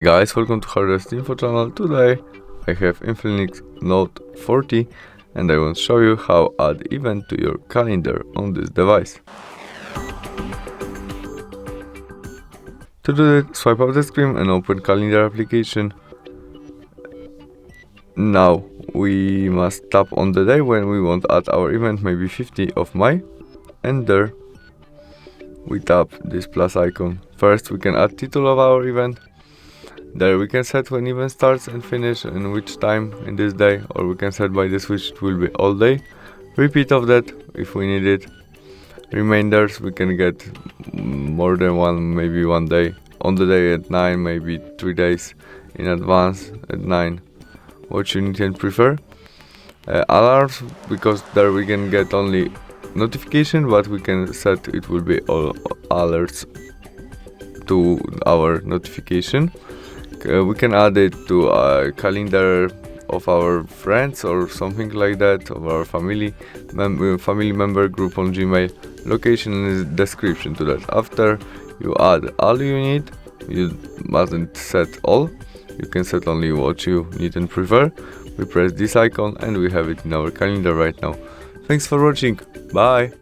Guys, welcome to HardReset.Info channel. Today I have Infinix Note 40 and I want to show you how add event to your calendar on this device. To do that, swipe up the screen and open calendar application. Now we must tap on the day when we want to add our event, maybe 50 of May, and there we tap this plus icon. First we can add title of our event. There we can set when event starts and finish and which time in this day, or we can set by the switch it will be all day. Repeat of that if we need it. Reminders we can get more than one, maybe one day. On the day at 9, maybe 3 days in advance at 9. What you need and prefer. Alarms, because there we can get only notification, but we can set it will be all alerts to our notification. We can add it to a calendar of our friends or something like that, of our family member group on Gmail. Location is description to that. After you add all you need, you mustn't set all. You can set only what you need and prefer. We press this icon and we have it in our calendar right now. Thanks for watching. Bye.